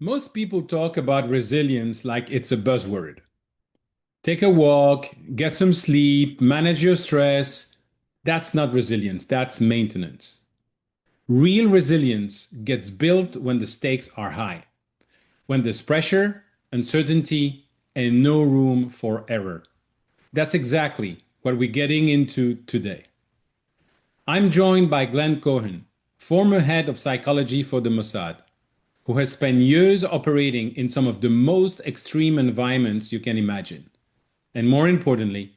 Most people talk about resilience like it's a buzzword. Take a walk, get some sleep, manage your stress. That's not resilience, that's maintenance. Real resilience gets built when the stakes are high, when there's pressure, uncertainty, and no room for error. That's exactly what we're getting into today. I'm joined by Glenn Cohen, former head of psychology for the Mossad, who has spent years operating in some of the most extreme environments you can imagine. And more importantly,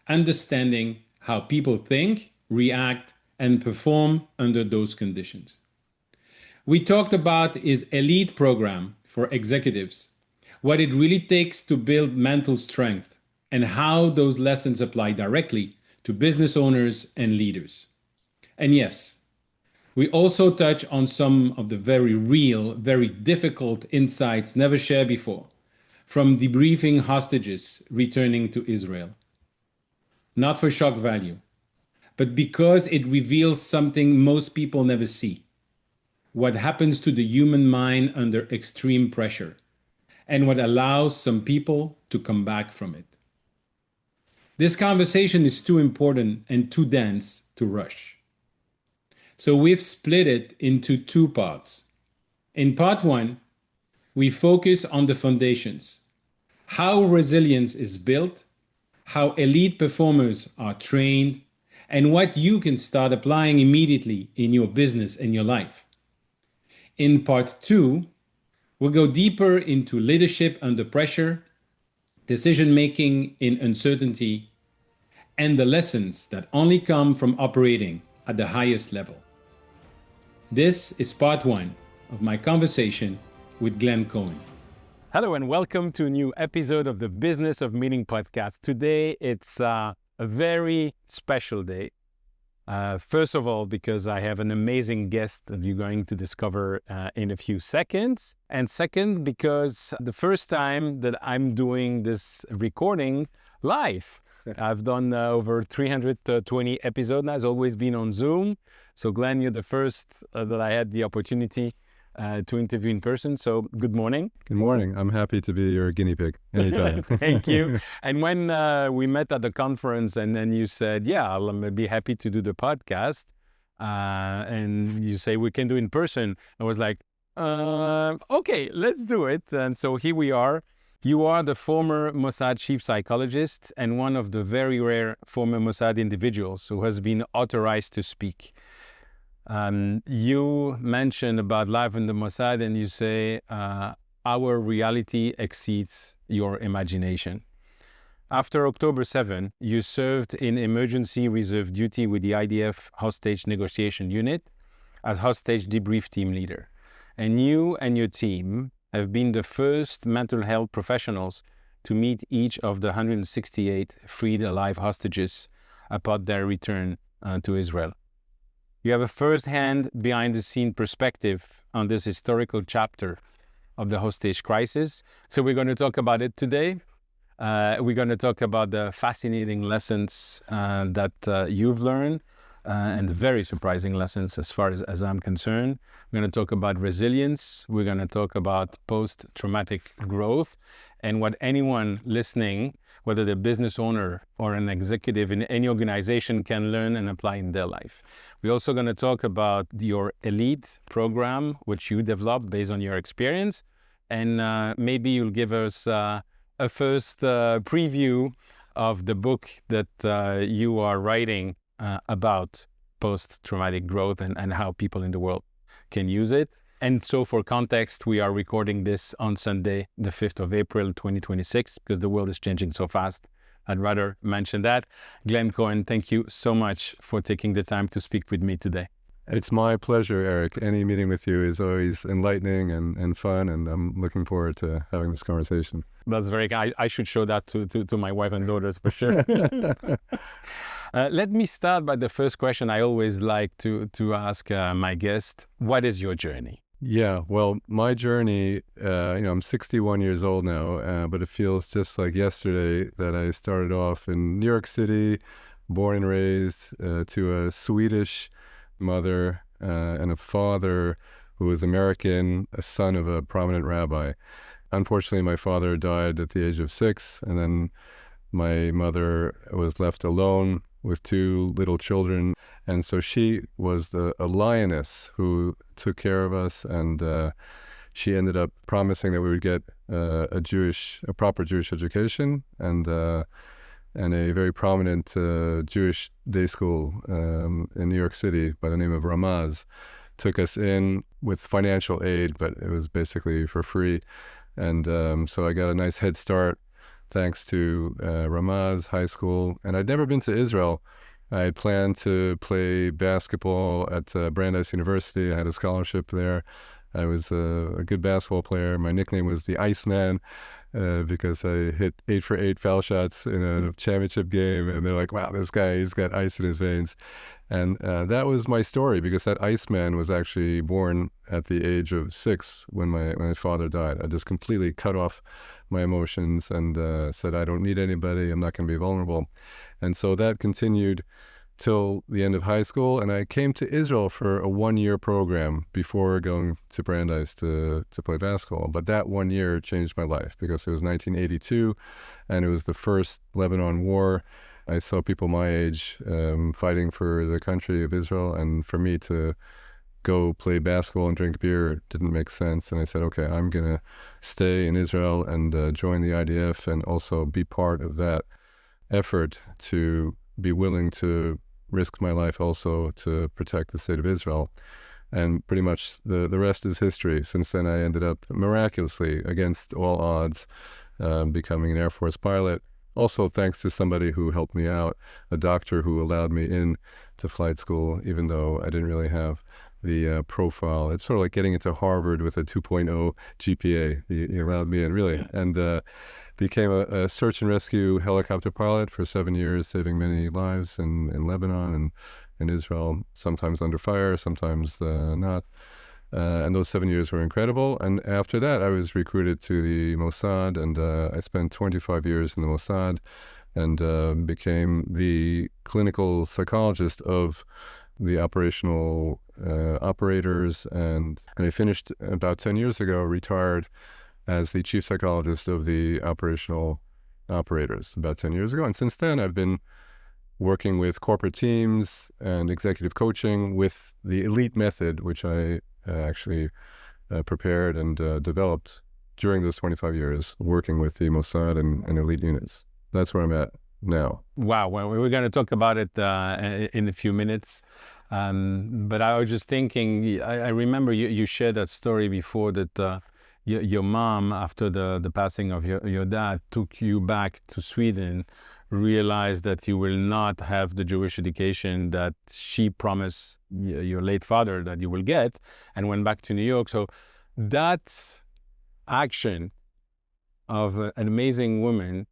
understanding how people think, react, and perform under those conditions. We talked about his elite program for executives, what it really takes to build mental strength, and how those lessons apply directly to business owners and leaders. And yes, we also touch on some of the very real, very difficult insights never shared before, from debriefing hostages returning to Israel. Not for shock value, but because it reveals something most people never see: what happens to the human mind under extreme pressure, and what allows some people to come back from it. This conversation is too important and too dense to rush. So we've split it into two parts. In part one, we focus on the foundations: how resilience is built, how elite performers are trained, and what you can start applying immediately in your business and your life. In part two, we'll go deeper into leadership under pressure, decision making in uncertainty, and the lessons that only come from operating at the highest level. This is part one of my conversation with Glenn Cohen. Hello and welcome to a new episode of the Business of Meaning podcast. Today it's a very special day. First of all, because I have an amazing guest that you're going to discover in a few seconds. And second, because the first time that I'm doing this recording live. I've done over 320 episodes now. It's always been on Zoom. So Glenn, you're the first that I had the opportunity to interview in person. So good morning. Good morning. I'm happy to be your guinea pig anytime. Thank you. And when we met at the conference and then you said, yeah, I'll be happy to do the podcast. And you say we can do in person. I was like, okay, let's do it. And so here we are. You are the former Mossad chief psychologist and one of the very rare former Mossad individuals who has been authorized to speak. You mentioned about life in the Mossad and you say, our reality exceeds your imagination. After October 7, you served in emergency reserve duty with the IDF hostage negotiation unit as hostage debrief team leader. And you and your team have been the first mental health professionals to meet each of the 168 freed alive hostages upon their return to Israel. You have a first-hand, behind-the-scene perspective on this historical chapter of the hostage crisis. So we're going to talk about it today. We're going to talk about the fascinating lessons that you've learned and very surprising lessons as far as I'm concerned. We're going to talk about resilience. We're going to talk about post-traumatic growth and what anyone listening, whether they're a business owner or an executive in any organization, can learn and apply in their life. We're also going to talk about your elite program, which you developed based on your experience. And maybe you'll give us a first preview of the book that you are writing about post-traumatic growth and how people in the world can use it. And so for context, we are recording this on Sunday, the 5th of April, 2026, because the world is changing so fast. I'd rather mention that. Glenn Cohen, thank you so much for taking the time to speak with me today. It's my pleasure, Eric. Any meeting with you is always enlightening and fun, and I'm looking forward to having this conversation. That's very kind. I should show that to my wife and daughters for sure. Let me start by the first question I always like to ask my guest. What is your journey? Yeah, well, my journey, I'm 61 years old now, but it feels just like yesterday that I started off in New York City, born and raised to a Swedish mother and a father who was American, a son of a prominent rabbi. Unfortunately, my father died at the age of 6, and then my mother was left alone with 2 little children. And so she was a lioness who took care of us, and she ended up promising that we would get a proper Jewish education, and a very prominent Jewish day school in New York City by the name of Hamas took us in with financial aid, but it was basically for free. And so I got a nice head start thanks to Ramaz High School. And I'd never been to Israel. I had planned to play basketball at Brandeis University. I had a scholarship there. I was a good basketball player. My nickname was the Iceman because I hit 8 for 8 foul shots in a championship game. And they're like, wow, this guy, he's got ice in his veins. And that was my story, because that Iceman was actually born at the age of 6 when my father died. I just completely cut off my emotions and said, I don't need anybody. I'm not going to be vulnerable. And so that continued till the end of high school. And I came to Israel for a 1-year program before going to Brandeis to play basketball. But that 1 year changed my life, because it was 1982 and it was the first Lebanon war. I saw people my age fighting for the country of Israel, and for me to go play basketball and drink beer didn't make sense. And I said, okay, I'm going to stay in Israel and join the IDF, and also be part of that effort to be willing to risk my life also to protect the state of Israel. And pretty much the rest is history. Since then, I ended up miraculously, against all odds, becoming an Air Force pilot. Also, thanks to somebody who helped me out, a doctor who allowed me in to flight school, even though I didn't really have the profile. It's sort of like getting into Harvard with a 2.0 GPA. He allowed me in, really, and became a search and rescue helicopter pilot for 7 years, saving many lives in Lebanon and in Israel, sometimes under fire, sometimes not. And those 7 years were incredible. And after that, I was recruited to the Mossad, and I spent 25 years in the Mossad, and became the clinical psychologist of the operational operators. And I finished about 10 years ago, retired as the chief psychologist of the operational operators about 10 years ago. And since then, I've been working with corporate teams and executive coaching with the elite method, which I actually prepared and developed during those 25 years, working with the Mossad and elite units. That's where I'm at now. Wow, well, we're going to talk about it in a few minutes. But I was just thinking, I remember you shared that story before, that your mom, after the passing of your dad, took you back to Sweden, realized that you will not have the Jewish education that she promised your late father that you will get, and went back to New York. So that action of an amazing woman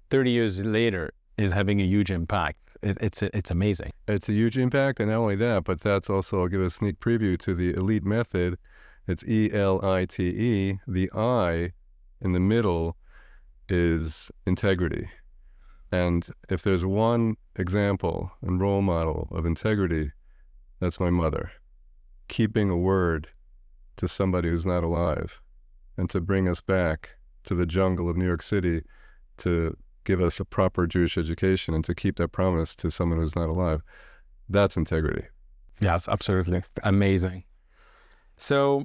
30 years later is having a huge impact. It's amazing. It's a huge impact, and not only that, but that's also, I'll give a sneak preview to the elite method. It's ELITE. The I in the middle is integrity. And if there's one example and role model of integrity, that's my mother. Keeping a word to somebody who's not alive, and to bring us back to the jungle of New York City, to give us a proper Jewish education, and to keep that promise to someone who's not alive. That's integrity. Yes, absolutely. Amazing. So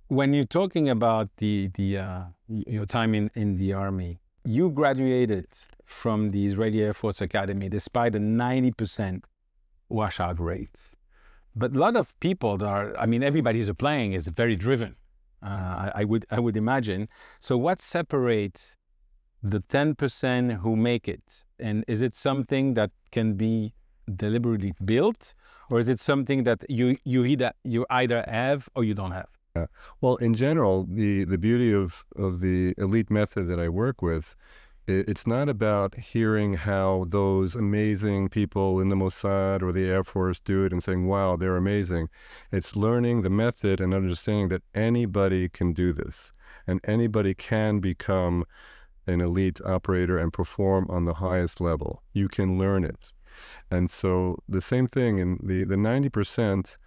when you're talking about your time in the Army, you graduated from the Israeli Air Force Academy despite a 90% washout rate. But a lot of people everybody who's applying is very driven, I would imagine. So what separates the 10% who make it? And is it something that can be deliberately built, or is it something that you either have or you don't have? Well, in general, the beauty of the elite method that I work with, it's not about hearing how those amazing people in the Mossad or the Air Force do it and saying, wow, they're amazing. It's learning the method and understanding that anybody can do this, and anybody can become an elite operator and perform on the highest level. You can learn it. And so the same thing in the 90%,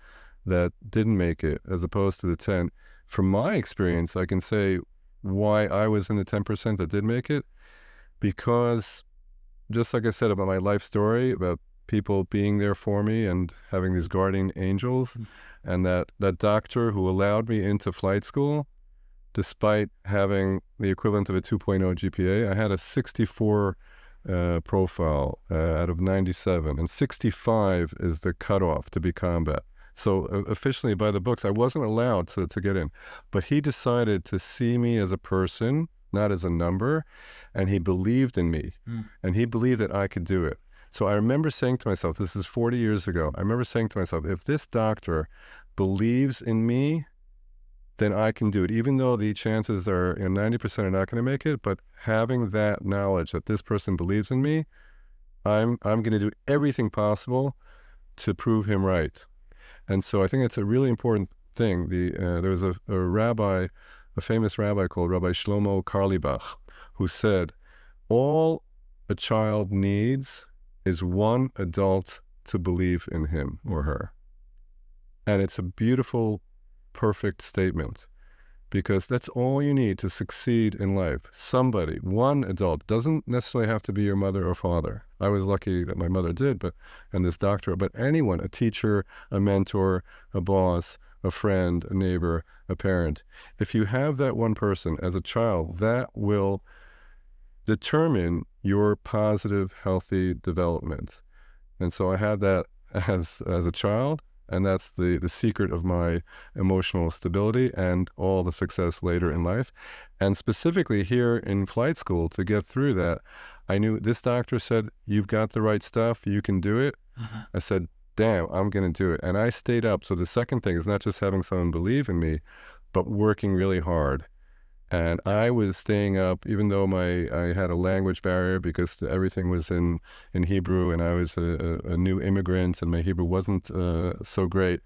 that didn't make it as opposed to the 10. From my experience, I can say why I was in the 10% that did make it, because just like I said about my life story, about people being there for me and having these guardian angels, and that doctor who allowed me into flight school, despite having the equivalent of a 2.0 GPA, I had a 64 profile out of 97, and 65 is the cutoff to be combat. So officially by the books, I wasn't allowed to get in. But he decided to see me as a person, not as a number, and he believed in me, and he believed that I could do it. So I remember saying to myself, this is 40 years ago, I remember saying to myself, if this doctor believes in me, then I can do it. Even though the chances are 90% are not going to make it, but having that knowledge that this person believes in me, I'm going to do everything possible to prove him right. And so I think it's a really important thing. There was a rabbi, a famous rabbi called Rabbi Shlomo Karlibach, who said, all a child needs is one adult to believe in him or her. And it's a beautiful, perfect statement, because that's all you need to succeed in life. Somebody, one adult, doesn't necessarily have to be your mother or father. I was lucky that my mother did, and this doctor, but anyone, a teacher, a mentor, a boss, a friend, a neighbor, a parent. If you have that one person as a child, that will determine your positive, healthy development. And so I had that as a child, and that's the secret of my emotional stability and all the success later in life. And specifically here in flight school, to get through that, I knew this doctor said, you've got the right stuff, you can do it. I said, damn, I'm going to do it. And I stayed up. So the second thing is not just having someone believe in me, but working really hard. And I was staying up, even though I had a language barrier because everything was in Hebrew, and I was a new immigrant, and my Hebrew wasn't so great.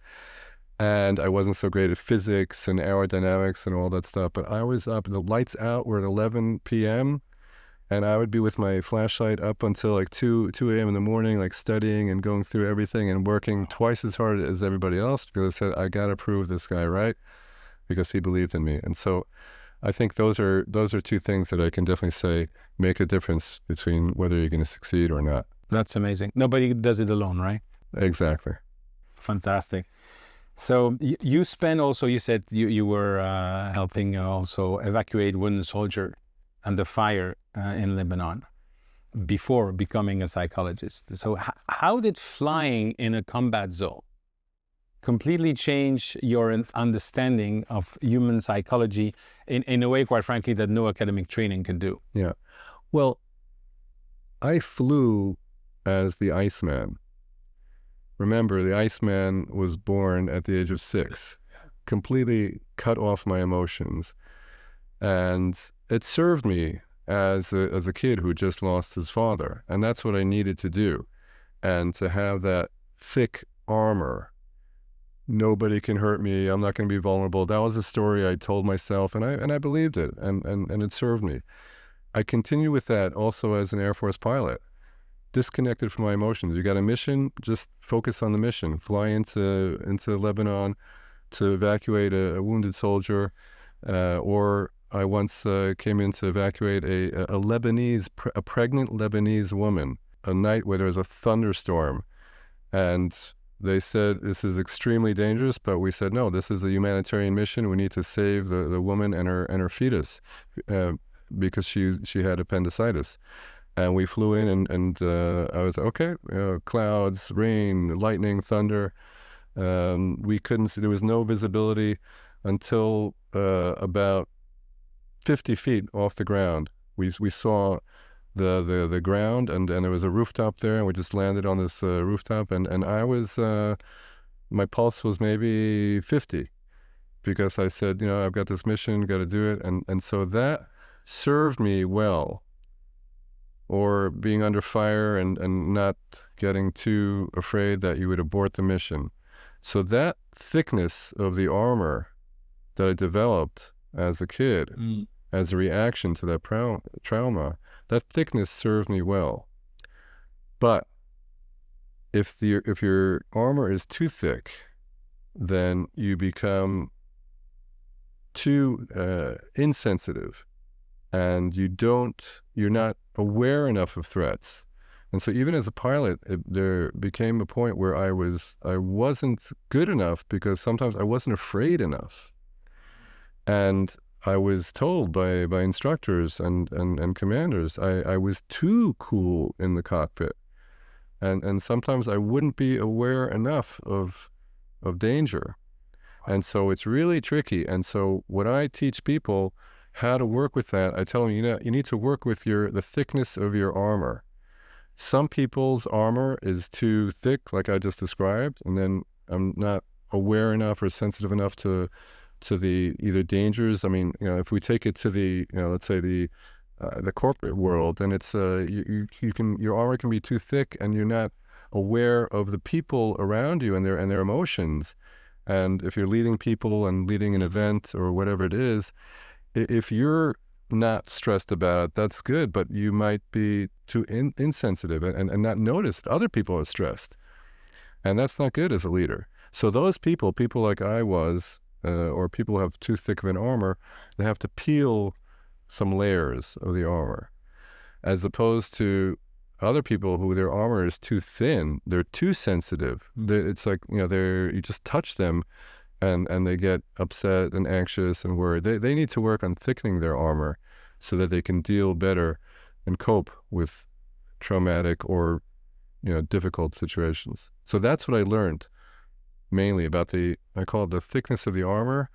And I wasn't so great at physics and aerodynamics and all that stuff. But I was up, the lights out were at 11 p.m., and I would be with my flashlight up until like 2 a.m. in the morning, like studying and going through everything and working twice as hard as everybody else, because I said, I got to prove this guy right, because he believed in me. And so I think those are two things that I can definitely say make a difference between whether you're going to succeed or not. That's amazing. Nobody does it alone, right? Exactly. Fantastic. So you spent also, you said you were helping also evacuate wounded soldier under fire in Lebanon before becoming a psychologist. So how did flying in a combat zone completely change your understanding of human psychology in a way, quite frankly, that no academic training can do? Yeah. Well, I flew as the Iceman. Remember, the Iceman was born at the age of 6, completely cut off my emotions. And it served me as a kid who just lost his father. And that's what I needed to do. And to have that thick armor, nobody can hurt me, I'm not going to be vulnerable. That was a story I told myself, and I believed it, and it served me. I continue with that also as an Air Force pilot, disconnected from my emotions. You got a mission, just focus on the mission. Fly into Lebanon to evacuate a wounded soldier, or I once came in to evacuate a pregnant Lebanese woman, a night where there was a thunderstorm, and they said, this is extremely dangerous, but we said, no, this is a humanitarian mission. We need to save the woman and her fetus because she had appendicitis. And we flew in, and I was, okay, clouds, rain, lightning, thunder. We couldn't see, there was no visibility until about 50 feet off the ground. We saw the ground, and there was a rooftop there, and we just landed on this rooftop, and I was, my pulse was maybe 50, because I said, I've got this mission, got to do it, and so that served me well. Or being under fire and not getting too afraid that you would abort the mission. So that thickness of the armor that I developed as a kid, as a reaction to that trauma, that thickness served me well. But if your armor is too thick, then you become too insensitive, and you're not aware enough of threats. And so even as a pilot, there became a point where I wasn't good enough because sometimes I wasn't afraid enough. And I was told by instructors and commanders, I was too cool in the cockpit. And sometimes I wouldn't be aware enough of danger. And so it's really tricky. And so when I teach people how to work with that, I tell them, you need to work with the thickness of your armor. Some people's armor is too thick, like I just described, and then I'm not aware enough or sensitive enough to the either dangers. I mean, if we take it to the, let's say the corporate world, then it's your armor can be too thick, and you're not aware of the people around you and their emotions. And if you're leading people and leading an event or whatever it is, if you're not stressed about it, that's good, but you might be too insensitive and not notice that other people are stressed. And that's not good as a leader. So those people like I was, or people who have too thick of an armor, they have to peel some layers of the armor, as opposed to other people who their armor is too thin. They're too sensitive. It's like, you just touch them and they get upset and anxious and worried. They need to work on thickening their armor so that they can deal better and cope with traumatic or difficult situations. So that's what I learned mainly about I call it the thickness of the armor.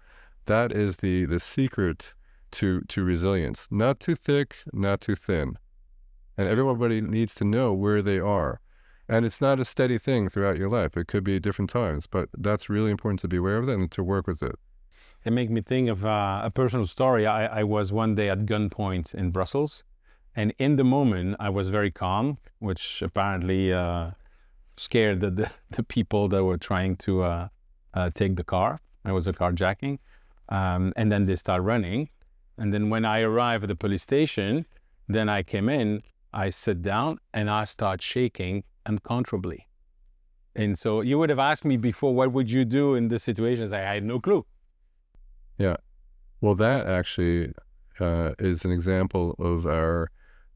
That is the secret to resilience. Not too thick, not too thin. And everybody needs to know where they are. And it's not a steady thing throughout your life. It could be at different times, but that's really important to be aware of that and to work with it. It made me think of a personal story. I was one day at gunpoint in Brussels, and in the moment I was very calm, which apparently scared the people that were trying to take the car. There was a carjacking, and then they start running. And then when I arrive at the police station, then I came in, I sit down, and I start shaking uncontrollably. And so you would have asked me before, what would you do in this situation? I had no clue. Yeah. Well, that actually is an example of our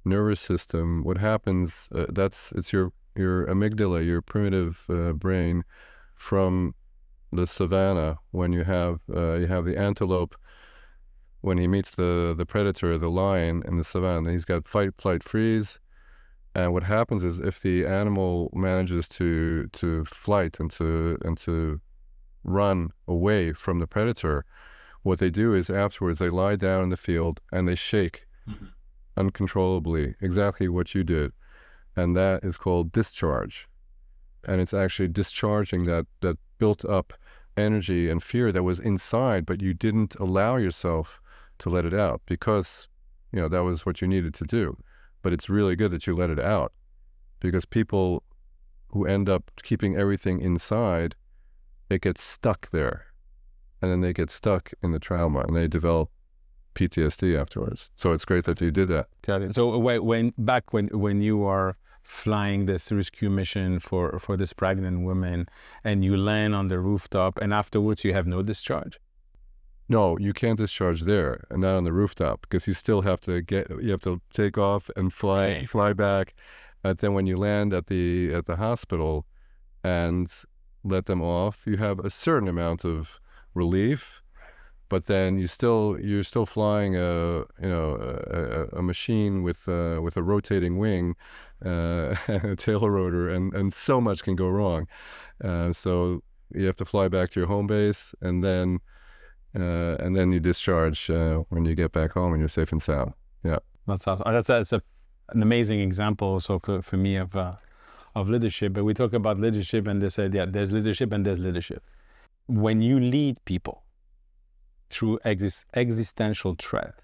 nervous system. What happens, it's your amygdala, your primitive brain from the savannah, when you have the antelope, when he meets the predator, the lion in the savannah, he's got fight, flight, freeze. And what happens is, if the animal manages to flight and to run away from the predator, what they do is afterwards they lie down in the field and they shake uncontrollably, exactly what you did. And that is called discharge. And it's actually discharging that built up energy and fear that was inside, but you didn't allow yourself to let it out because, that was what you needed to do. But it's really good that you let it out, because people who end up keeping everything inside, it gets stuck there. And then they get stuck in the trauma and they develop PTSD afterwards. So it's great that you did that. Got it. So when you are flying this rescue mission for this pregnant woman, and you land on the rooftop, and afterwards you have no discharge? No, you can't discharge there and not on the rooftop, because you still have to take off and fly back. And then when you land at the hospital and let them off, you have a certain amount of relief, but then you're still flying a machine with a rotating wing, a tail rotor, and so much can go wrong. So you have to fly back to your home base, and then you discharge when you get back home and you're safe and sound. Yeah, that's awesome. That's an amazing example also for me of leadership. But we talk about leadership, and they said, there's leadership and there's leadership. When you lead people through existential threat,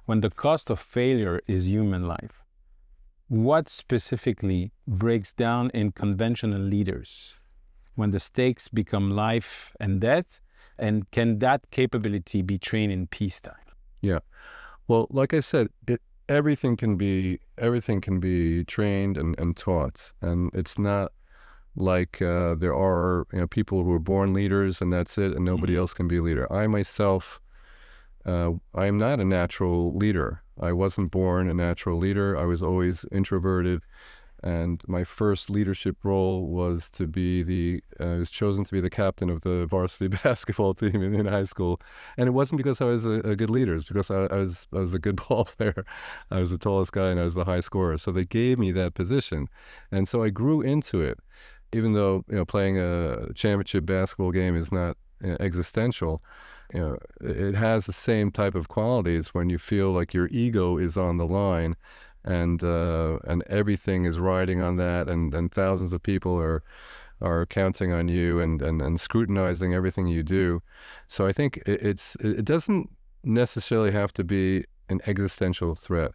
when the cost of failure is human life, what specifically breaks down in conventional leaders when the stakes become life and death? And can that capability be trained in peacetime? Yeah. Well, like I said, everything can be trained and taught, and it's not like there are people who are born leaders and that's it, and nobody else can be a leader. I myself, I am not a natural leader. I wasn't born a natural leader. I was always introverted. And my first leadership role was to be I was chosen to be the captain of the varsity basketball team in high school. And it wasn't because I was a good leader. It's because I was a good ball player. I was the tallest guy and I was the high scorer. So they gave me that position. And so I grew into it, even though, playing a championship basketball game is not existential. It has the same type of qualities when you feel like your ego is on the line, and everything is riding on that, and thousands of people are counting on you and scrutinizing everything you do. So I think it doesn't necessarily have to be an existential threat.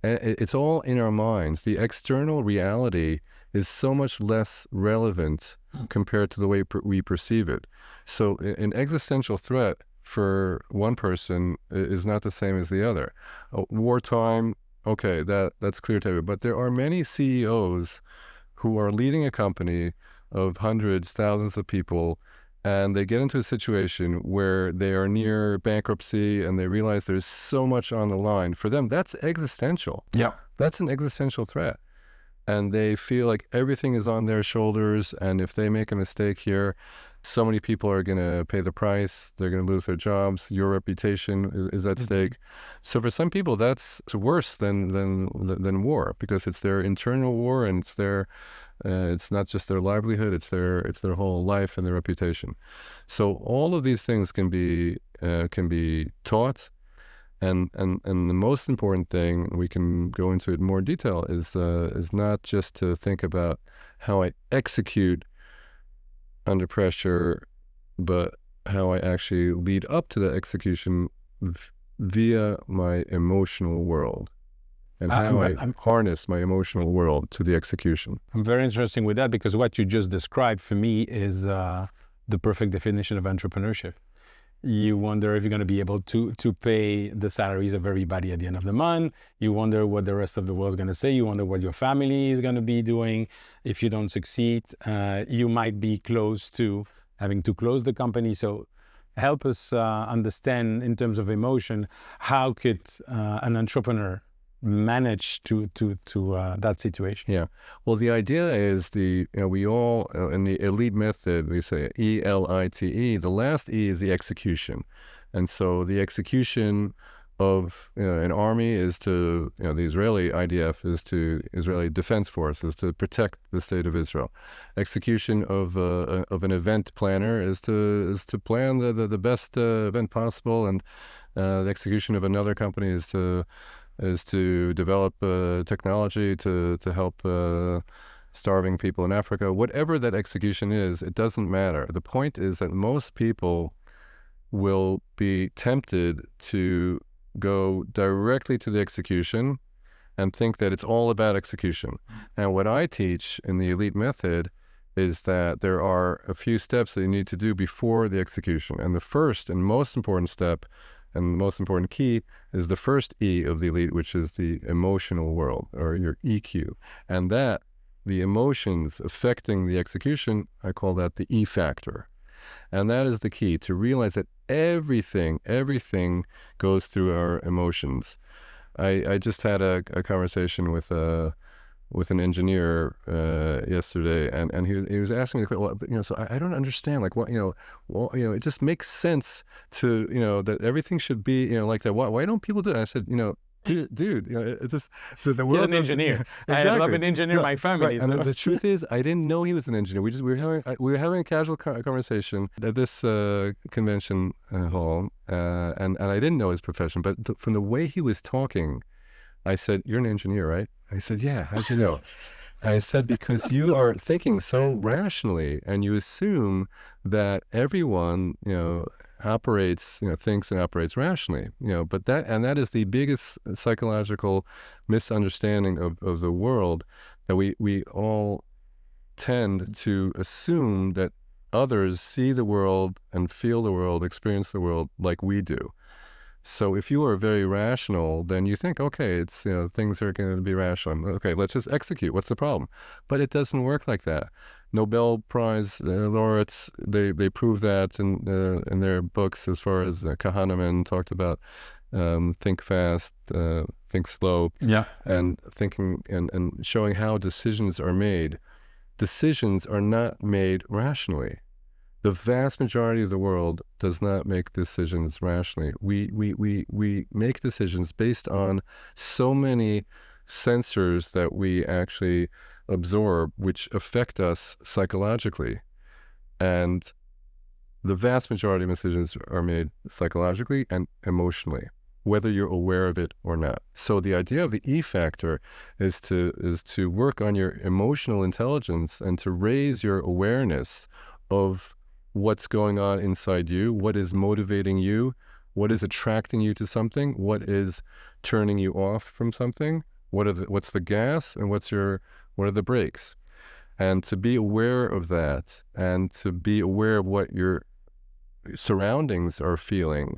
It's all in our minds. The external reality is so much less relevant compared to the way we perceive it. So an existential threat for one person is not the same as the other. Wartime, okay, that's clear to everybody. But there are many CEOs who are leading a company of hundreds, thousands of people, and they get into a situation where they are near bankruptcy and they realize there's so much on the line. For them, that's existential. Yeah. That's an existential threat. And they feel like everything is on their shoulders, and if they make a mistake here, so many people are going to pay the price. They're going to lose their jobs. Your reputation is at stake. So for some people, that's worse than war, because it's their internal war, and it's not just their livelihood. It's their whole life and their reputation. So all of these things can be taught. And the most important thing, we can go into it in more detail, is not just to think about how I execute under pressure, but how I actually lead up to the execution via my emotional world, and how I harness my emotional world to the execution. I'm very interested with that, because what you just described for me is the perfect definition of entrepreneurship. You wonder if you're going to be able to pay the salaries of everybody at the end of the month. You wonder what the rest of the world is going to say. You wonder what your family is going to be doing if you don't succeed. You might be close to having to close the company. So help us understand, in terms of emotion, how could an entrepreneur manage to that situation? Yeah. Well, the idea is we all, in the elite method, we say ELITE, the last E is the execution. And so the execution of an army is to, the Israeli IDF is to Israeli Defense Force is to protect the state of Israel. Execution of an event planner is to plan the best event possible, and the execution of another company is to develop technology to help starving people in Africa. Whatever that execution is, it doesn't matter. The point is that most people will be tempted to go directly to the execution and think that it's all about execution. And what I teach in the elite method is that there are a few steps that you need to do before the execution. And the first and most important step and most important key is the first E of the elite, which is the emotional world, or your EQ. And that, the emotions affecting the execution, I call that the E factor. And that is the key, to realize that everything goes through our emotions. I just had a conversation with an engineer yesterday, and he was asking me, well, so I don't understand, like, what, it just makes sense to, that everything should be, like that. Why don't people do it? I said, dude, it just the world. He's an engineer. Exactly. I love an engineer in my family. Right. So. And the truth is, I didn't know he was an engineer. We were having a casual conversation at this convention hall, and I didn't know his profession, but from the way he was talking, I said, "You're an engineer, right?" I said, "Yeah, how'd you know?" I said, "Because you are thinking so rationally, and you assume that everyone, thinks and operates rationally, but that is the biggest psychological misunderstanding of the world, that we all tend to assume that others see the world and feel the world, experience the world like we do. So if you are very rational, then you think, okay, it's, things are going to be rational. Okay, let's just execute. What's the problem? But it doesn't work like that. Nobel Prize laureates, they prove that in their books, as far as Kahneman talked about, think fast, think slow, Yeah. and thinking and showing how decisions are made. Decisions are not made rationally. The vast majority of the world does not make decisions rationally. We make decisions based on so many sensors that we actually absorb, which affect us psychologically. And the vast majority of decisions are made psychologically and emotionally, whether you're aware of it or not. So the idea of the E factor is to work on your emotional intelligence and to raise your awareness of what's going on inside you, what is motivating you, what is attracting you to something, what is turning you off from something, what's the gas, and what are the brakes. And to be aware of that, and to be aware of what your surroundings are feeling,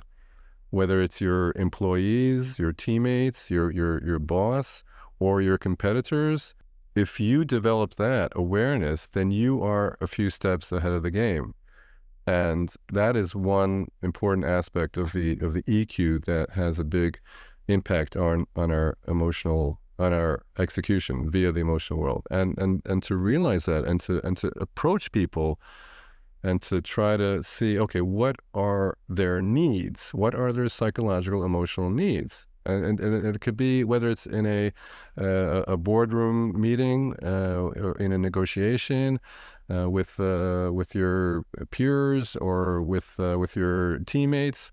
whether it's your employees, your teammates, your boss, or your competitors. If you develop that awareness, then you are a few steps ahead of the game. And that is one important aspect of the EQ that has a big impact on our execution via the emotional world. And to realize that, and to approach people and to try to see, okay, what are their needs? What are their psychological, emotional needs? And it could be whether it's in a boardroom meeting, or in a negotiation, with your peers, or with your teammates,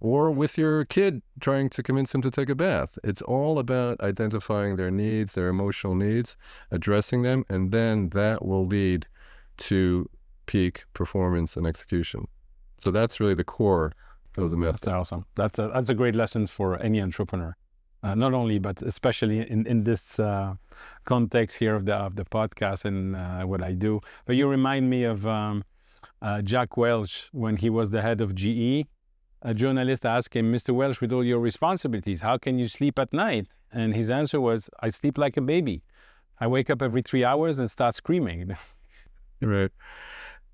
or with your kid trying to convince them to take a bath. It's all about identifying their needs, their emotional needs, addressing them, and then that will lead to peak performance and execution. So that's really the core of the method. That's awesome. That's a great lesson for any entrepreneur, not only, but especially in this context here of the podcast and what I do. But you remind me of Jack Welch when he was the head of GE. A journalist asked him, "Mr. Welch, with all your responsibilities, how can you sleep at night?" And his answer was, "I sleep like a baby. I wake up every 3 hours and start screaming." Right.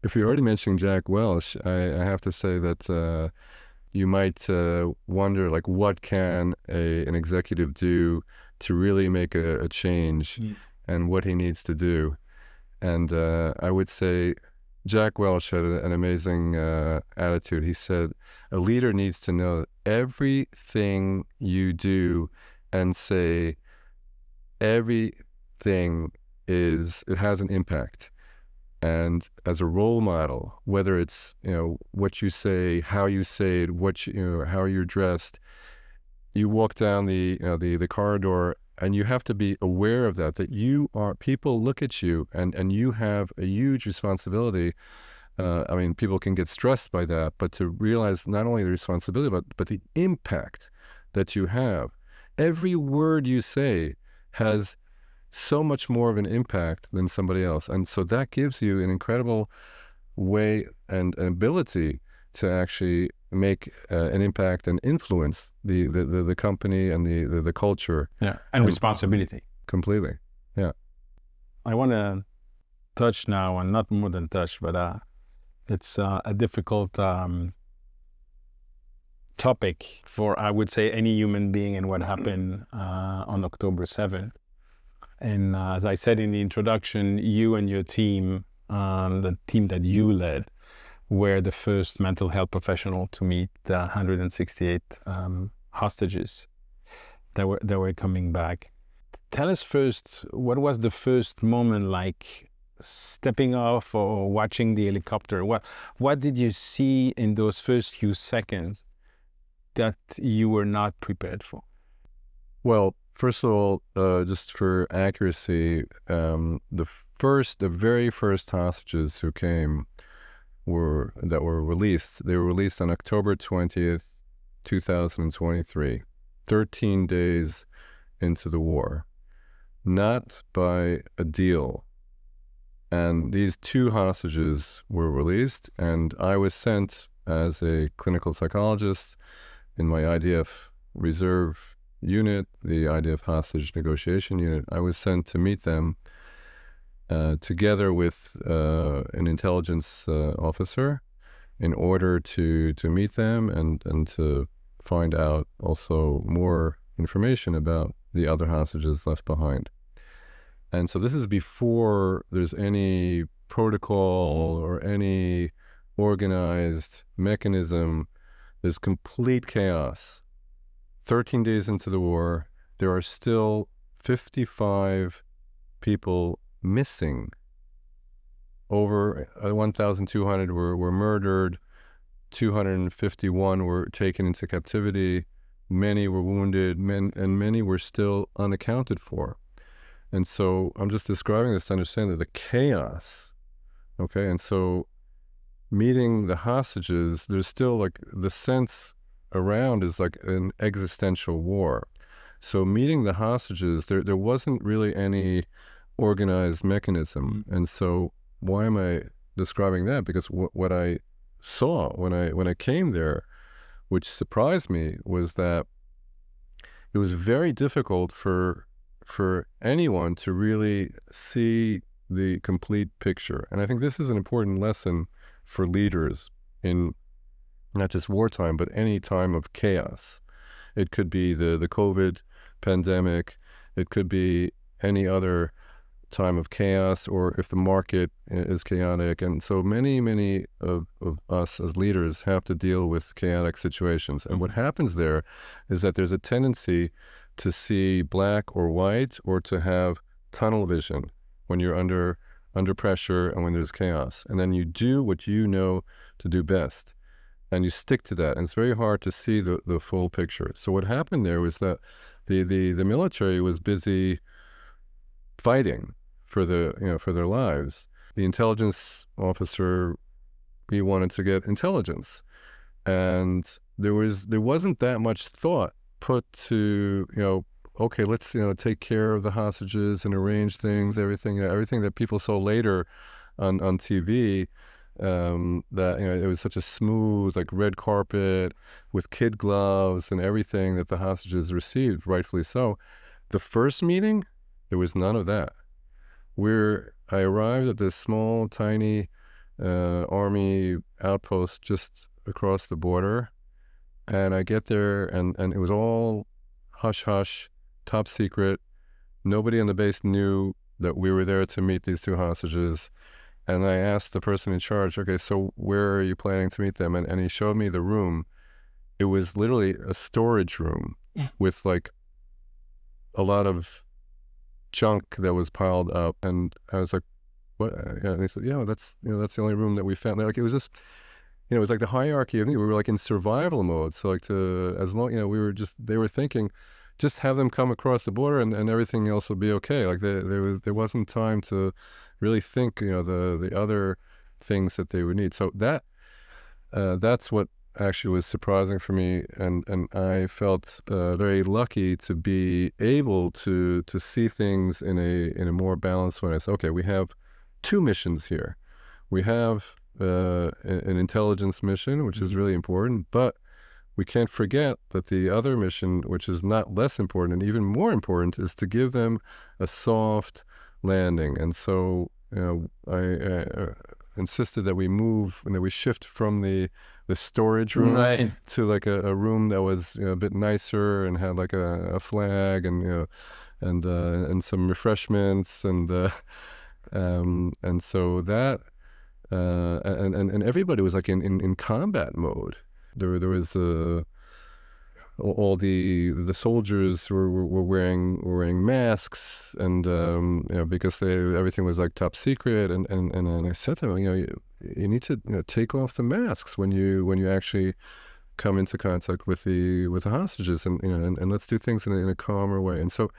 If you're already mentioning Jack Welch, I have to say that you might wonder, like, what can an executive do to really make a change, and what he needs to do. And I would say Jack Welch had an amazing attitude. He said, a leader needs to know that everything you do and say, everything it has an impact. And as a role model, whether it's, what you say, how you say it, how you're dressed, you walk down the corridor, and you have to be aware of that people look at you, and you have a huge responsibility. People can get stressed by that, but to realize not only the responsibility, but the impact that you have. Every word you say has so much more of an impact than somebody else. And so that gives you an incredible way and an ability to actually make an impact and influence the company and the culture. Yeah, and responsibility. Completely, yeah. I want to touch now, and not more than touch, but it's a difficult topic for, I would say, any human being, and what happened on October 7th. And as I said in the introduction, you and your team, the team that you led, were the first mental health professional to meet the 168 hostages that were coming back. Tell us first, what was the first moment like, stepping off or watching the helicopter? What did you see in those first few seconds that you were not prepared for? Well, first of all, just for accuracy, the very first hostages who came that were released. They were released on October 20th, 2023, 13 days into the war, not by a deal. And these two hostages were released, and I was sent as a clinical psychologist in my IDF reserve unit, the IDF hostage negotiation unit. I was sent to meet them together with an intelligence officer in order to meet them and to find out also more information about the other hostages left behind. And so this is before there's any protocol or any organized mechanism. There's complete chaos. 13 days into the war, there are still 55 people missing. Over 1,200 were murdered, 251 were taken into captivity, many were wounded, and many were still unaccounted for. And so I'm just describing this to understand that the chaos, okay? And so meeting the hostages, there's still like the sense around is like an existential war. So meeting the hostages, there wasn't really any organized mechanism. And so why am I describing that? Because what I saw when I came there, which surprised me, was that it was very difficult for anyone to really see the complete picture. And I think this is an important lesson for leaders in not just wartime, but any time of chaos. It could be the COVID pandemic. It could be any other time of chaos, or if the market is chaotic. And so many of us as leaders have to deal with chaotic situations. And what happens there is that there's a tendency to see black or white, or to have tunnel vision when you're under pressure and when there's chaos. And then you do what you know to do best, and you stick to that. And it's very hard to see the full picture. So what happened there was that the military was busy fighting for their lives. The intelligence officer, he wanted to get intelligence, and there wasn't that much thought put to, okay, let's take care of the hostages and arrange things, everything that people saw later on TV. That it was such a smooth, like, red carpet with kid gloves and everything that the hostages received, rightfully so. The first meeting, there was none of that. I arrived at this small, tiny army outpost just across the border, and I get there, and it was all hush hush, top secret. Nobody on the base knew that we were there to meet these two hostages. And I asked the person in charge, okay, so where are you planning to meet them? And he showed me the room. It was literally a storage room with like a lot of junk that was piled up. And I was like, what? And he said, yeah, that's the only room that we found. Like, it was just, it was like the hierarchy of, we were like in survival mode. So like as long, they were thinking, just have them come across the border and everything else will be okay. Like there wasn't time to really think, the other things that they would need. So that's what actually was surprising for me, and I felt very lucky to be able to see things in a more balanced way. I said, okay, we have two missions here. We have an intelligence mission, which is really important, but we can't forget that the other mission, which is not less important and even more important, is to give them a soft landing. And so I insisted that we move and that we shift from the storage room to like a room that was a bit nicer and had like a flag and and some refreshments and so that and everybody was like in combat mode. There was all the soldiers were wearing masks, and because everything was like top secret, and I said to them, you need to take off the masks when you actually come into contact with the hostages, and let's do things in a calmer way. And so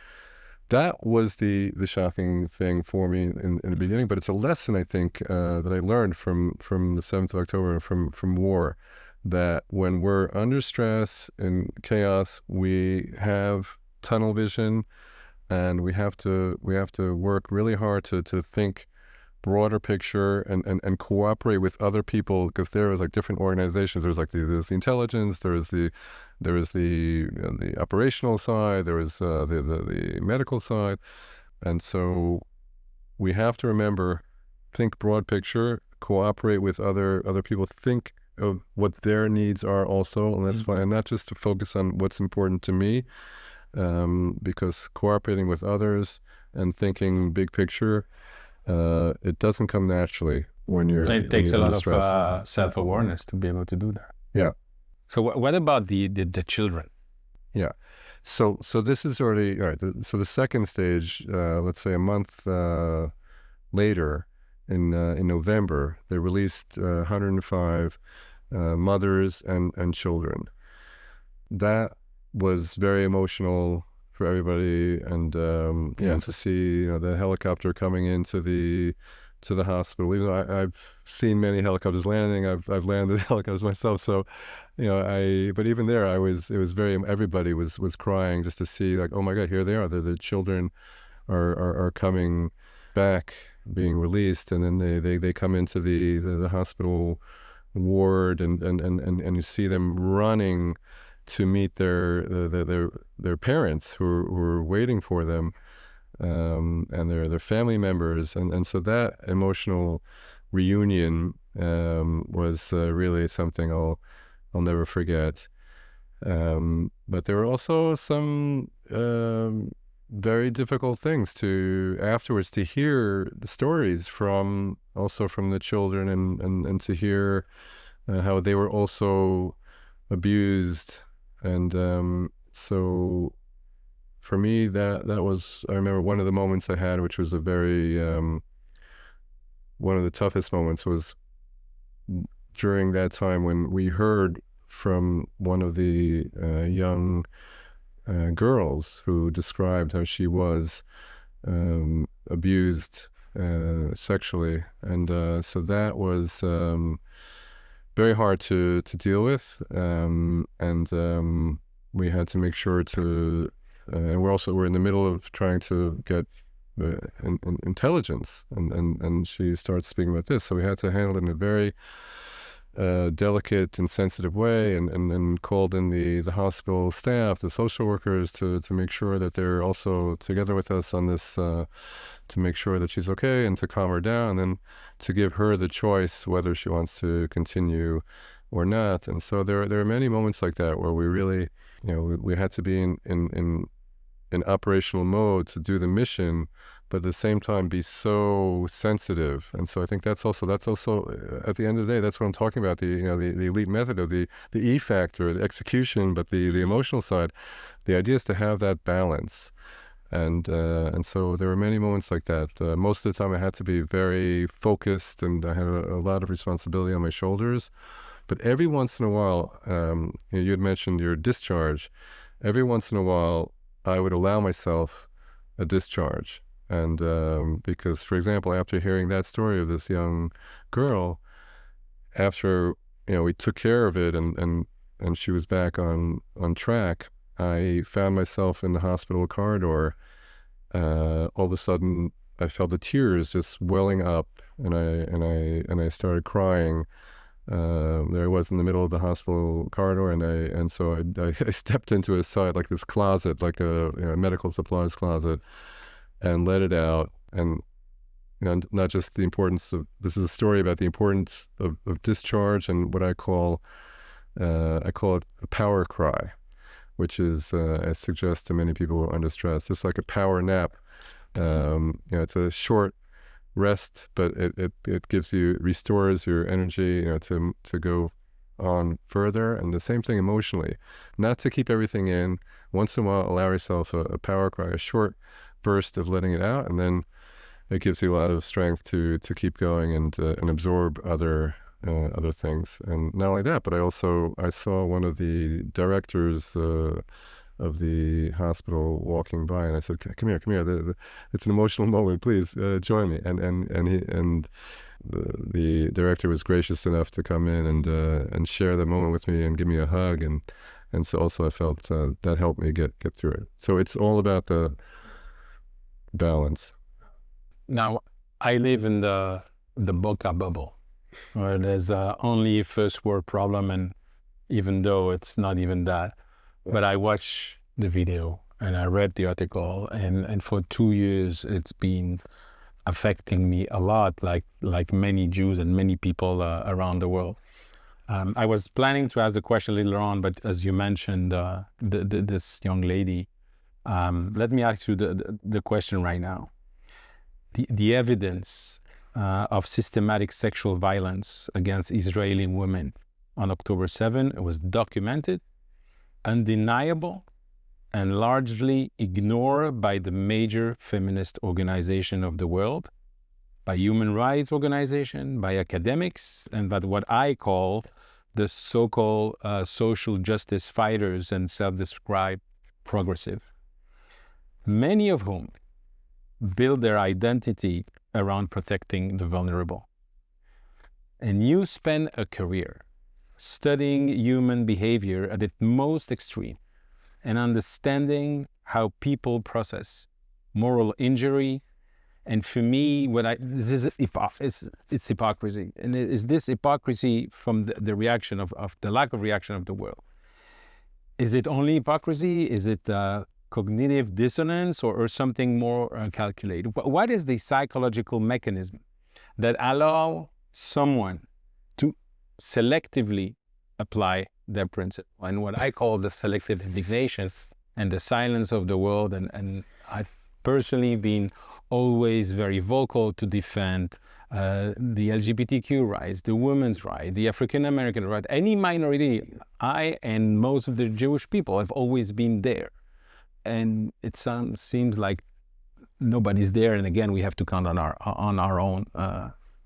that was the shocking thing for me in the beginning, but it's a lesson, I think, that I learned from the 7th of October and from war, that when we're under stress and chaos, we have tunnel vision, and we have to work really hard to think broader picture and cooperate with other people, because there was like different organizations. There's like there's the intelligence, there's the There was the operational side, there was the medical side. And so we have to remember, think broad picture, cooperate with other people, think of what their needs are also, and that's fine. And not just to focus on what's important to me, because cooperating with others and thinking big picture, it doesn't come naturally when you're. It takes a lot stress. of self-awareness to be able to do that. Yeah. So what about the children? Yeah. So this is already all right. So the second stage, let's say a month later, in November, they released 105 mothers and children. That was very emotional for everybody, and to see the helicopter coming into the hospital. Even though I've seen many helicopters landing, I've landed helicopters myself. So, but even there, it was very. Everybody was crying just to see, like, oh my God, here they are. The children are coming back, being released, and then they come into the hospital ward, and you see them running to meet their parents who are waiting for them, and their family members, and so that emotional reunion was really something I'll never forget. But there were also some very difficult things afterwards to hear the stories from the children, and to hear how they were also abused. And so for me, that was, I remember one of the moments I had, which was a very, one of the toughest moments, was during that time when we heard from one of the young girls who described how she was abused sexually. And so that was very hard to deal with. And we had to make sure to, and we're in the middle of trying to get intelligence, and she starts speaking about this. So we had to handle it in a very delicate and sensitive way, and called in the hospital staff, the social workers, to make sure that they're also together with us on this, to make sure that she's okay and to calm her down, and then to give her the choice whether she wants to continue or not. And so there are many moments like that where we really, we had to be in operational mode to do the mission, but at the same time be so sensitive. And so I think that's also at the end of the day, that's what I'm talking about, the elite method of the E factor, the execution, but the emotional side. The idea is to have that balance. And so there were many moments like that. Most of the time I had to be very focused, and I had a lot of responsibility on my shoulders. But every once in a while, you had mentioned your discharge. Every once in a while, I would allow myself a discharge. And because, for example, after hearing that story of this young girl, after we took care of it, and she was back on track, I found myself in the hospital corridor. All of a sudden, I felt the tears just welling up, and I started crying. There I was in the middle of the hospital corridor, and so I stepped into a side, like this closet, like a medical supplies closet, and let it out. And not just the importance of, this is a story about the importance of discharge, and what I call it a power cry, which is, I suggest to many people who are under stress, just like a power nap. It's a short rest, but it gives you, restores your energy, to go on further. And the same thing emotionally, not to keep everything in. Once in a while, allow yourself a power cry, a short burst of letting it out, and then it gives you a lot of strength to keep going and absorb other things. And not only that, but I saw one of the directors of the hospital walking by, and I said, come here, it's an emotional moment, please join me. And the director was gracious enough to come in and share the moment with me and give me a hug, and so also I felt that helped me get through it. So it's all about the balance. Now, I live in the Boca bubble, where there's only a first world problem, and even though it's not even that, But I watched the video and I read the article, and for 2 years it's been affecting me a lot, like many Jews and many people around the world. I was planning to ask the question later on, but as you mentioned, this young lady, let me ask you the question right now. The evidence of systematic sexual violence against Israeli women on October 7 was documented, undeniable, and largely ignored by the major feminist organization of the world, by human rights organization, by academics, and by what I call the so-called social justice fighters and self-described progressive, many of whom build their identity around protecting the vulnerable. And you spend a career studying human behavior at its most extreme and understanding how people process moral injury. And for me, it's hypocrisy. And is this hypocrisy from the reaction of the lack of reaction of the world? Is it only hypocrisy? Is it cognitive dissonance or something more calculated? What is the psychological mechanism that allow someone to selectively apply their principle, and what I call the selective indignation and the silence of the world? And I've personally been always very vocal to defend the LGBTQ rights, the women's right, the African American right, any minority. I and most of the Jewish people have always been there. And it seems like nobody's there. And again, we have to count on our own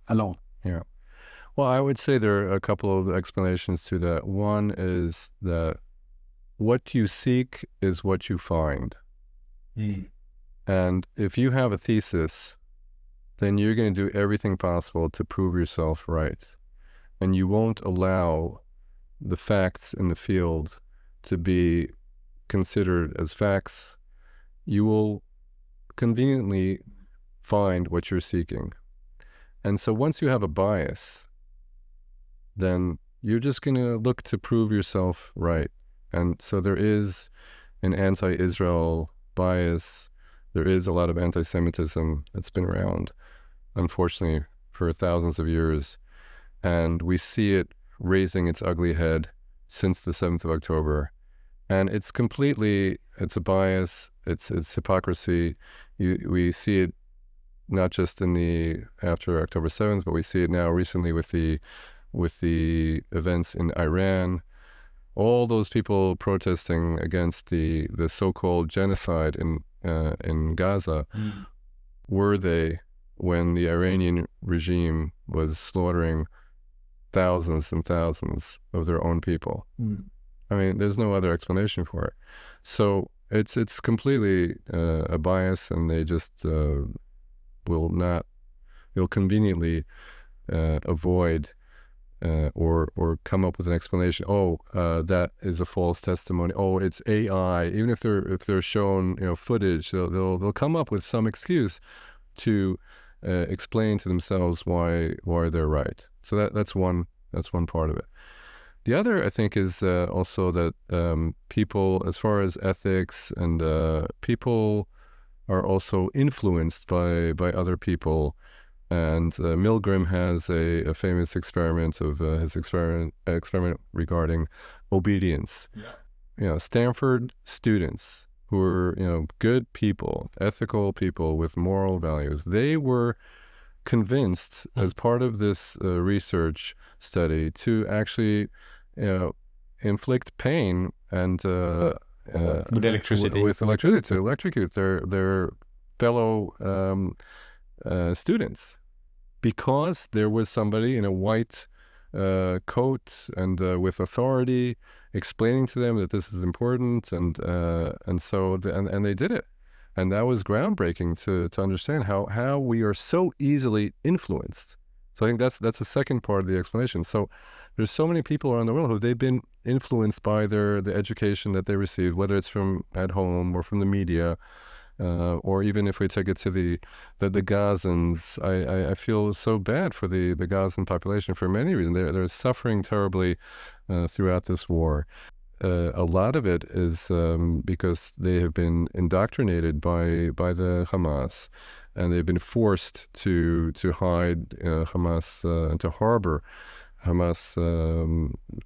alone. Yeah. Well, I would say there are a couple of explanations to that. One is that what you seek is what you find. And if you have a thesis, then you're going to do everything possible to prove yourself right. And you won't allow the facts in the field to be considered as facts. You will conveniently find what you're seeking. And so once you have a bias, then you're just going to look to prove yourself right. And so there is an anti-Israel bias. There is a lot of anti-Semitism that's been around, unfortunately, for thousands of years. And we see it raising its ugly head since the 7th of October. And it's a bias, it's hypocrisy. We see it not just after October 7th, but we see it now recently with the events in Iran. All those people protesting against the so-called genocide in Gaza, were they when the Iranian regime was slaughtering thousands and thousands of their own people? I mean, there's no other explanation for it. So it's completely a bias, and they just will conveniently avoid or come up with an explanation. That is a false testimony. It's AI. Even if they're shown footage, they'll come up with some excuse to explain to themselves why they're right. So that's one part of it. The other, I think, is also that people, as far as ethics, and people are also influenced by other people. And Milgram has a famous experiment of his experiment regarding obedience. Yeah. Stanford students who are good people, ethical people with moral values, they were convinced as part of this research study to actually inflict pain and with electricity, to electrocute their fellow students, because there was somebody in a white coat and with authority explaining to them that this is important, and so they did it. And that was groundbreaking to understand how we are so easily influenced. So I think that's the second part of the explanation. So there's so many people around the world who they've been influenced by the education that they received, whether it's from at home or from the media, or even if we take it to the Gazans. I feel so bad for the Gazan population for many reasons. They're suffering terribly throughout this war. a lot of it is because they have been indoctrinated by the Hamas, and they've been forced to hide Hamas and to harbor Hamas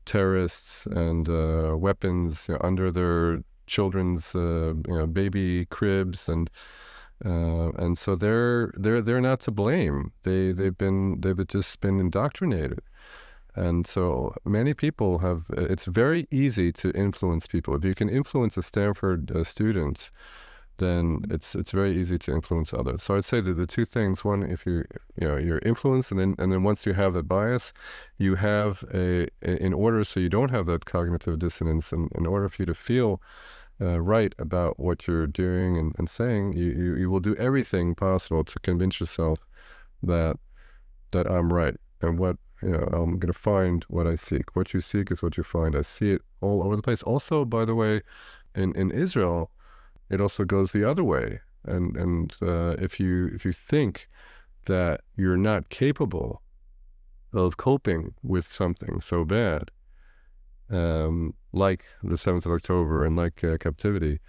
terrorists and weapons under their children's baby cribs, and so they're not to blame. They've just been indoctrinated. And so many people have, it's very easy to influence people. If you can influence a Stanford student, then it's very easy to influence others. So I'd say that the two things: one, if you're influenced, and then once you have that bias, you have in order so you don't have that cognitive dissonance, and in order for you to feel right about what you're doing and saying, you will do everything possible to convince yourself that I'm right, and I'm going to find what I seek. What you seek is what you find. I see it all over the place. Also, by the way, in Israel, it also goes the other way. And if you think that you're not capable of coping with something so bad, like the 7th of October and like captivity,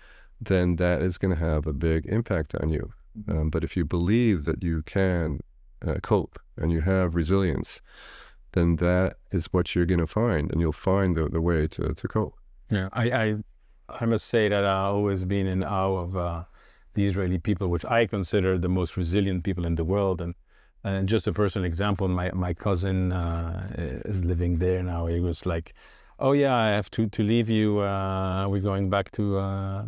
then that is going to have a big impact on you. But if you believe that you can cope and you have resilience, then that is what you're going to find, and you'll find the way to cope. Yeah, I must say that I've always been in awe of the Israeli people, which I consider the most resilient people in the world. And just a personal example, my cousin is living there now. He was like, "Oh yeah, I have to leave you. We're going back to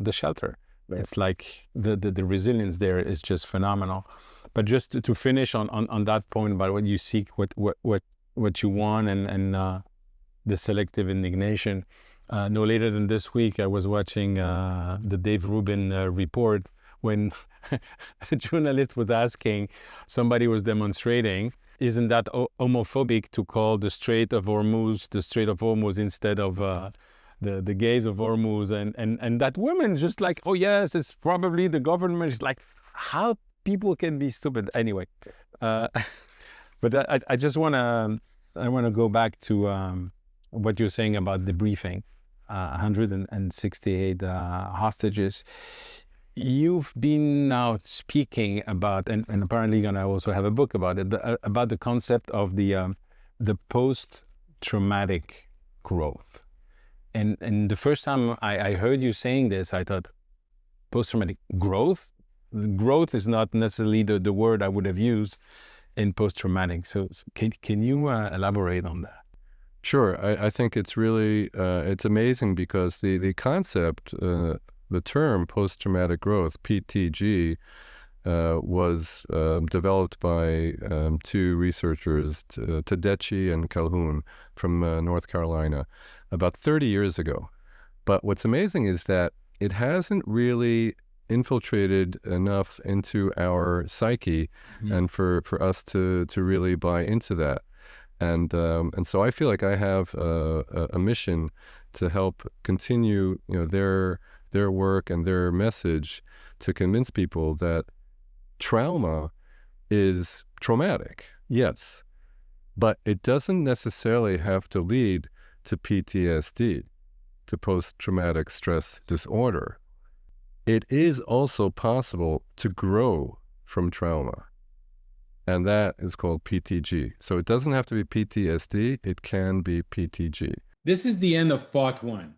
the shelter." Right. It's like the resilience there is just phenomenal. But just to finish on that point about what you seek, what you want, and the selective indignation. No later than this week, I was watching the Dave Rubin report when a journalist was asking, somebody was demonstrating, isn't that homophobic to call the Strait of Hormuz instead of the gays of Hormuz? And that woman just like, oh yes, it's probably the government. It's like, how people can be stupid anyway. But I just want to go back to what you're saying about debriefing. 168 hostages. You've been now speaking about, and apparently you're gonna also have a book about it, about the concept of the post-traumatic growth. And the first time I heard you saying this, I thought, post-traumatic growth? Growth is not necessarily the word I would have used in post-traumatic. So can you elaborate on that? Sure. I think it's really, it's amazing because the concept, the term post-traumatic growth, PTG, was developed by two researchers, Tedeschi and Calhoun from North Carolina, about 30 years ago. But what's amazing is that it hasn't really infiltrated enough into our psyche, and for us to really buy into that. And so I feel like I have a mission to help continue, their work and their message to convince people that trauma is traumatic, yes, but it doesn't necessarily have to lead to PTSD, to post-traumatic stress disorder. It is also possible to grow from trauma. And that is called PTG. So it doesn't have to be PTSD, it can be PTG. This is the end of part one.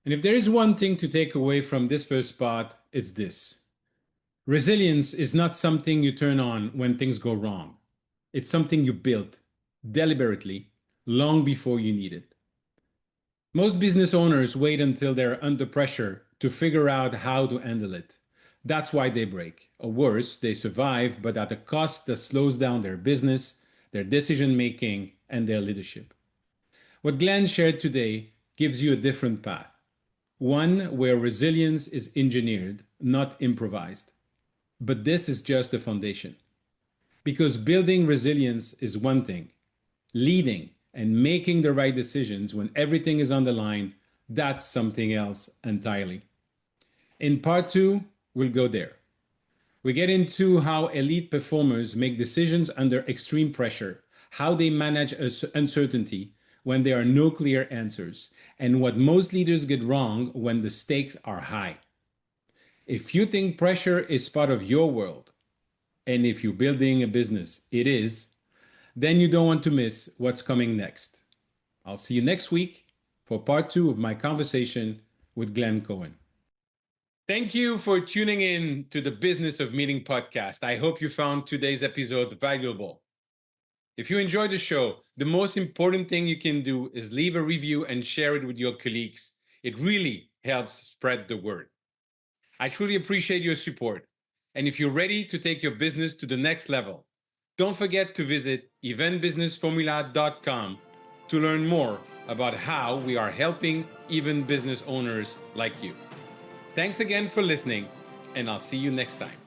And if there is one thing to take away from this first part, it's this. Resilience is not something you turn on when things go wrong. It's something you built deliberately long before you need it. Most business owners wait until they're under pressure to figure out how to handle it. That's why they break. Or worse, they survive, but at a cost that slows down their business, their decision-making, and their leadership. What Glenn shared today gives you a different path. One where resilience is engineered, not improvised. But this is just the foundation. Because building resilience is one thing. Leading and making the right decisions when everything is on the line, that's something else entirely. In part two, we'll go there. We get into how elite performers make decisions under extreme pressure, how they manage uncertainty when there are no clear answers, and what most leaders get wrong when the stakes are high. If you think pressure is part of your world, and if you're building a business, it is, then you don't want to miss what's coming next. I'll see you next week for part 2 of my conversation with Glenn Cohen. Thank you for tuning in to the Business of Meeting podcast. I hope you found today's episode valuable. If you enjoyed the show, the most important thing you can do is leave a review and share it with your colleagues. It really helps spread the word. I truly appreciate your support. And if you're ready to take your business to the next level, don't forget to visit eventbusinessformula.com to learn more about how we are helping even business owners like you. Thanks again for listening, and I'll see you next time.